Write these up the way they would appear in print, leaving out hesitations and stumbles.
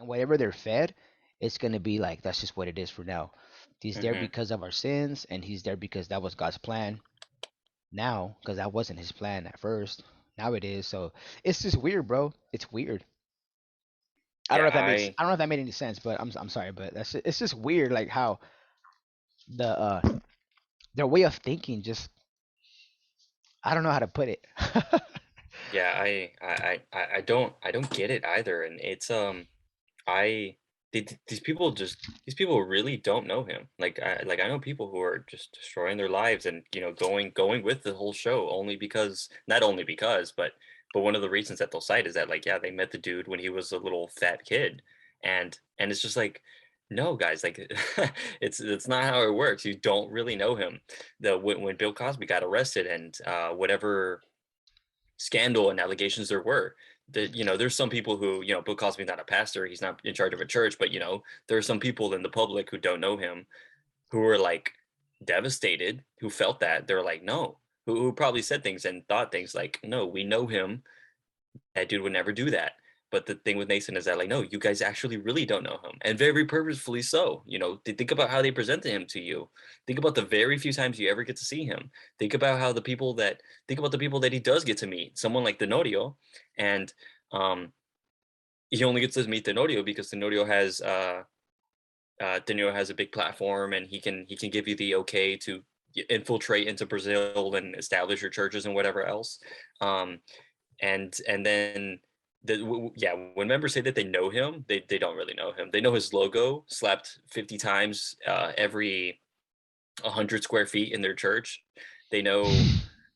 whatever they're fed, it's gonna be like that's just what it is for now. He's there Hmm. because of our sins, and he's there because that was God's plan. Now, because that wasn't his plan at first, now it is. So it's just weird, bro. It's weird. I don't Yeah, know if that makes I don't know if that made any sense, but I'm sorry, but it's just weird, like how the their way of thinking just I don't know how to put it. yeah, I don't get it either, and it's I these people really don't know him. Like I know people who are just destroying their lives and going with the whole show only because not only because but one of the reasons that they'll cite is that like yeah they met the dude when he was a little fat kid and it's just like no guys like it's not how it works. You don't really know him. When Bill Cosby got arrested and whatever scandal and allegations there were that there's some people who Bill Cosby's not a pastor, he's not in charge of a church, but there are some people in the public who don't know him who were like devastated, who felt that they're like no, who probably said things and thought things like no, we know him, that dude would never do that. But the thing with Nathan is that like no, you guys actually really don't know him, and very purposefully so. Think about how they presented him to you. Think about the very few times you ever get to see him. Think about the people that he does get to meet. Someone like Tenorio, and um, he only gets to meet Tenorio because Tenorio has a big platform, and he can give you the okay to infiltrate into Brazil and establish your churches and whatever else. Um, and then yeah, when members say that they know him, they don't really know him. They know his logo slapped 50 times every 100 square feet in their church. They know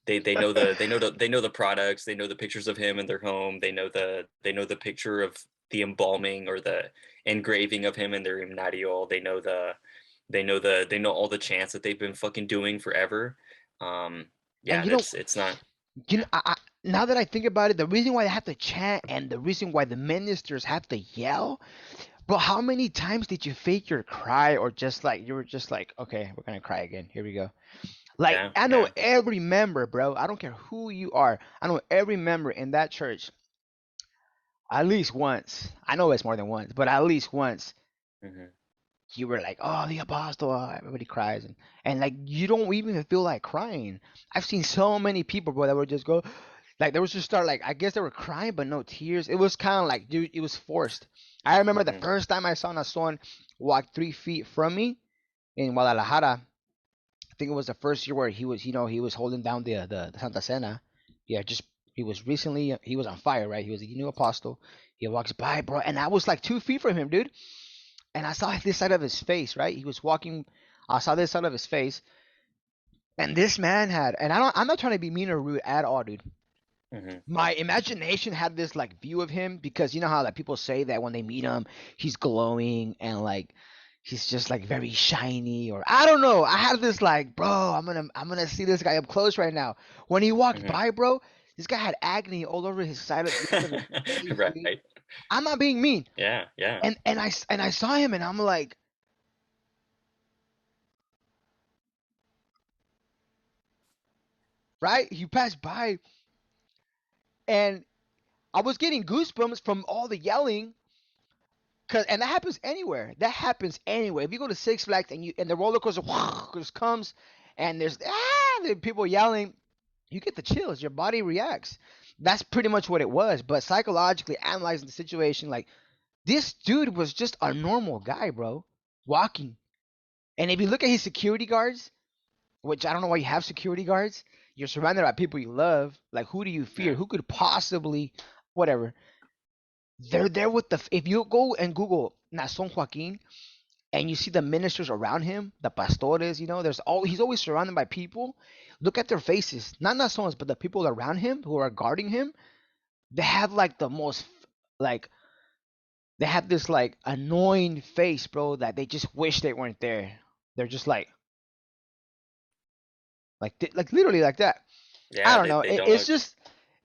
they know the products. They know the pictures of him in their home. They know the picture of the embalming or the engraving of him in their hymnarial. They know all the chants that they've been fucking doing forever. um And yeah, it's not. now that I think about it, the reason why they have to chant and the reason why the ministers have to yell, bro, how many times did you fake your cry or just like you were just like, okay, we're gonna cry again. Here we go. Like Yeah, I know yeah. every member, bro. I don't care who you are. I know every member in that church at least once. I know it's more than once, but at least once Hmm. you were like, "Oh, the apostle!" Everybody cries, and like you don't even feel like crying. I've seen so many people, bro, that would just go, like they would just start like I guess they were crying, but no tears. It was kind of like, dude, it was forced. I remember the Hmm. first time I saw Naason walk 3 feet from me in Guadalajara. I think it was the first year where he was, he was holding down the Santa Cena. Yeah, just he was recently he was on fire, right? He was a new apostle. He walks by, bro, and I was like 2 feet from him, dude. And I saw this side of his face, right? He was walking. I saw this side of his face, and this man had, and I'm not trying to be mean or rude at all, dude. Hmm. My imagination had this like view of him because you know how like people say that when they meet him, he's glowing and like he's just like very shiny or I don't know. I had this like, bro, I'm gonna see this guy up close right now. When he walked Hmm. by, bro, this guy had agony all over his side of the of his face, dude. Right. I'm not being mean. Yeah, yeah. And I saw him and I'm like, right? He passed by and I was getting goosebumps from all the yelling. Cause and that happens anywhere. That happens anywhere. If you go to Six Flags and the roller coaster just comes and there's the people yelling, you get the chills. Your body reacts. That's pretty much what it was. But psychologically analyzing the situation, like this dude was just a normal guy, bro, walking. And if you look at his security guards, which I don't know why you have security guards, you're surrounded by people you love. Like who do you fear? Yeah. Who could possibly, whatever? They're there with the. If you go and Google Nason Joaquin and you see the ministers around him, the pastores, there's all he's always surrounded by people. Look at their faces, not Nason's, but the people around him who are guarding him. They have like the most like they have this like annoying face, bro, that they just wish they weren't there. They're just like literally like that. I Yeah, don't they, know. they don't It's know. just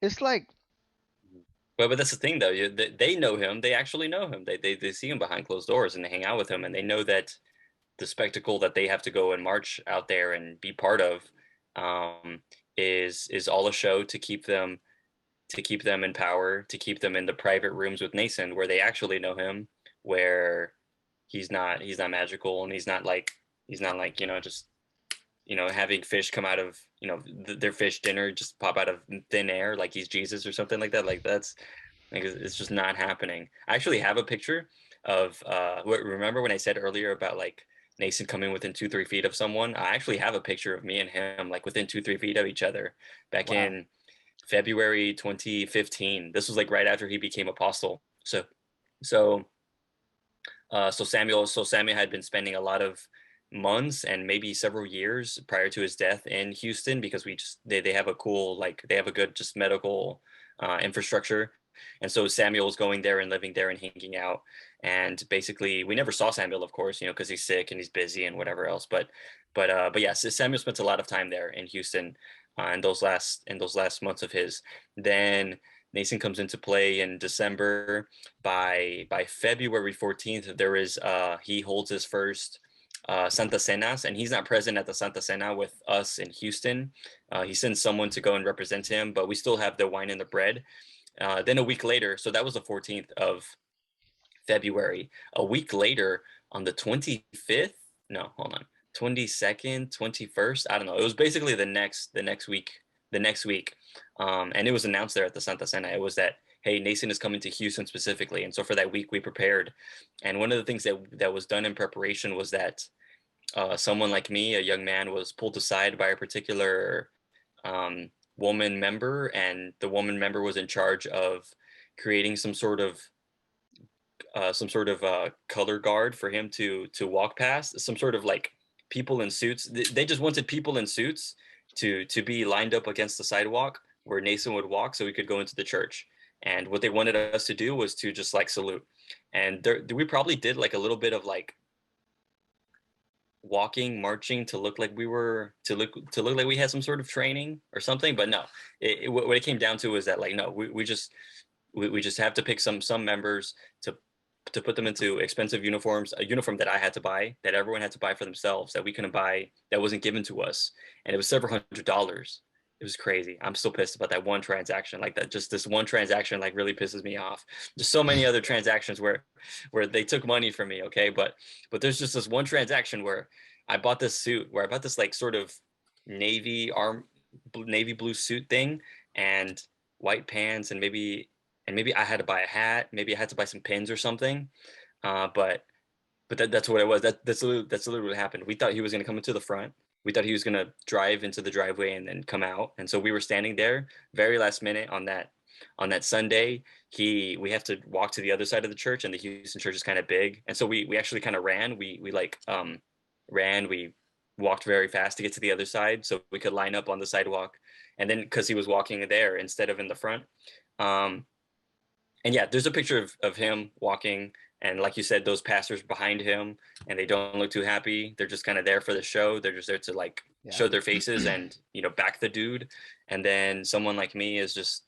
it's like But that's the thing though. They know him. They actually know him. They see him behind closed doors and they hang out with him and they know that the spectacle that they have to go and march out there and be part of um, is all a show to keep them in power, to keep them in the private rooms with Nason, where they actually know him, where he's not magical, and he's not like just having fish come out of their fish dinner just pop out of thin air like he's Jesus or something like that. Like that's like it's just not happening. I actually have a picture of remember when I said earlier about like Naason coming within 2-3 feet of someone? I actually have a picture of me and him like within 2-3 feet of each other back Wow. in February 2015. This was like right after he became apostle. So Samuel had been spending a lot of months and maybe several years prior to his death in Houston, because they have a cool, like they have a good just medical infrastructure. And so Samuel was going there and living there and hanging out. And basically, we never saw Samuel, of course, because he's sick and he's busy and whatever else. But yeah, so Samuel spent a lot of time there in Houston in those last months of his. Then Naason comes into play in December. By February 14th, he holds his first Santa Cenas, and he's not present at the Santa Cena with us in Houston. He sends someone to go and represent him, but we still have the wine and the bread. Then a week later, so that was the 14th of February. A week later, on the 25th, no, hold on, 22nd, 21st, I don't know. It was basically the next week, and it was announced there at the Santa Cena. It was that, hey, Naason is coming to Houston specifically, and so for that week we prepared. And one of the things that was done in preparation was that someone like me, a young man, was pulled aside by a particular woman member, and the woman member was in charge of creating some sort of color guard for him to walk past. Some sort of like people in suits. They just wanted people in suits to be lined up against the sidewalk where Naason would walk, so we could go into the church. And what they wanted us to do was to just like salute. And we probably did like a little bit of like walking, marching to look like we had some sort of training or something. But no, what it came down to was that like no, we just have to pick some members to put them into expensive uniforms, a uniform that I had to buy, that everyone had to buy for themselves, that we couldn't buy, that wasn't given to us, and it was several $100s. It was crazy. I'm still pissed about that one transaction. Like that, just this one transaction, like really pisses me off. There's so many other transactions where they took money from me, okay, but there's just this one transaction where I bought this suit, where I bought this like sort of navy blue suit thing, and white pants, and maybe I had to buy a hat. Maybe I had to buy some pins or something. But that's what it was. That's literally what happened. We thought he was going to come into the front. We thought he was going to drive into the driveway and then come out. And so we were standing there very last minute on that Sunday. We have to walk to the other side of the church, and the Houston church is kind of big. And so we actually kind of ran. We like ran. We walked very fast to get to the other side so we could line up on the sidewalk. And then because he was walking there instead of in the front. Um, and yeah, there's a picture of him walking, and like you said, those pastors behind him, and they don't look too happy. They're just kind of there for the show. They're just there to like Yeah. show their faces and back the dude. And then someone like me is just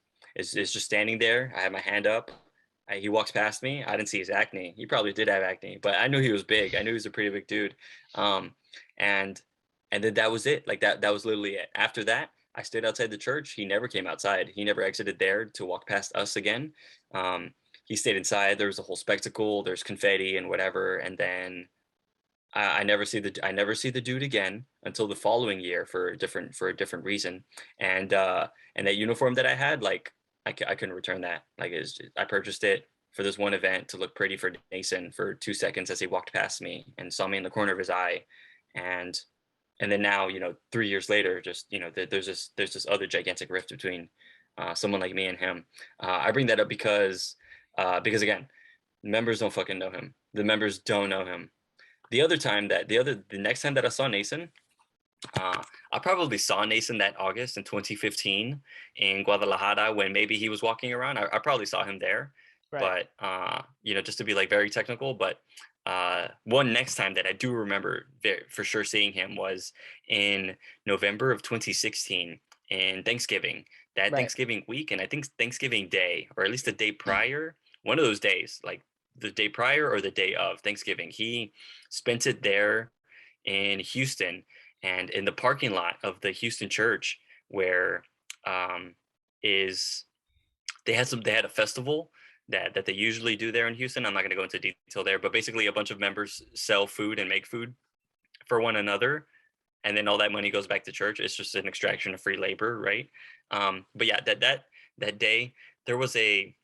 standing there. I have my hand up. He walks past me. I didn't see his acne. He probably did have acne, but I knew he was big. I knew he was a pretty big dude. Um, and and then that was it. Like that was literally it. After that, I stayed outside the church. He never came outside. He never exited there to walk past us again. Um, he stayed inside. There was a whole spectacle. There's confetti and whatever. And then I never see the dude again until the following year for a different reason. And that uniform that I had, like I couldn't return that. Like I purchased it for this one event to look pretty for Naason for 2 seconds as he walked past me and saw me in the corner of his eye. And and then now, 3 years later, just there's this other gigantic rift between someone like me and him. I bring that up because again, members don't fucking know him. The members don't know him. The next time that I saw Naason, I probably saw Naason that August in 2015 in Guadalajara when maybe he was walking around. I probably saw him there, Right. but just to be like very technical. But one next time that I do remember for sure seeing him was in November of 2016 in Thanksgiving. That Right. Thanksgiving week, and I think Thanksgiving Day, or at least the day prior, one of those days, like the day prior or the day of Thanksgiving, he spent it there in Houston and in the parking lot of the Houston church, where is they had a festival that they usually do there in Houston. I'm not going to go into detail there, but basically a bunch of members sell food and make food for one another, and then all that money goes back to church. It's just an extraction of free labor, right? But yeah, that day there was a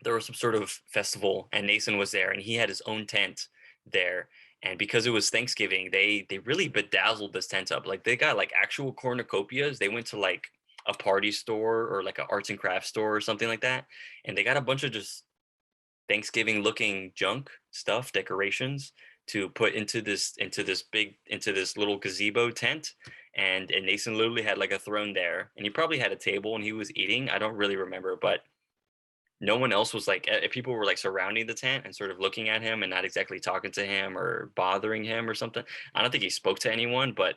there was some sort of festival, and Naason was there, and he had his own tent there. And because it was Thanksgiving, they really bedazzled this tent up. Like they got like actual cornucopias. They went to like a party store or like an arts and crafts store or something like that, and they got a bunch of just Thanksgiving looking junk stuff, decorations to put into this little gazebo tent. And Naason literally had like a throne there, and he probably had a table and he was eating. I don't really remember, but no one else was like people were like surrounding the tent and sort of looking at him and not exactly talking to him or bothering him or something. I don't think he spoke to anyone, but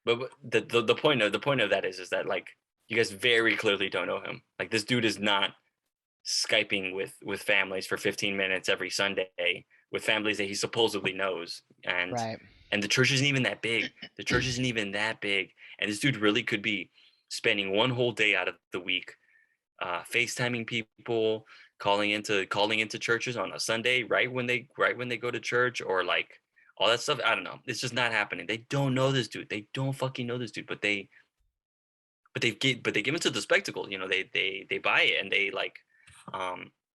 the point of that is that like you guys very clearly don't know him. Like this dude is not Skyping with families for 15 minutes every Sunday with families that he supposedly knows. Right. And the church isn't even that big. The church isn't even that big. And this dude really could be spending one whole day out of the week FaceTiming people, calling into churches on a Sunday right when they go to church, or like all that stuff. I don't know. It's just not happening. They don't know this dude. They don't fucking know this dude. But they give into the spectacle. You know, they buy it, and they like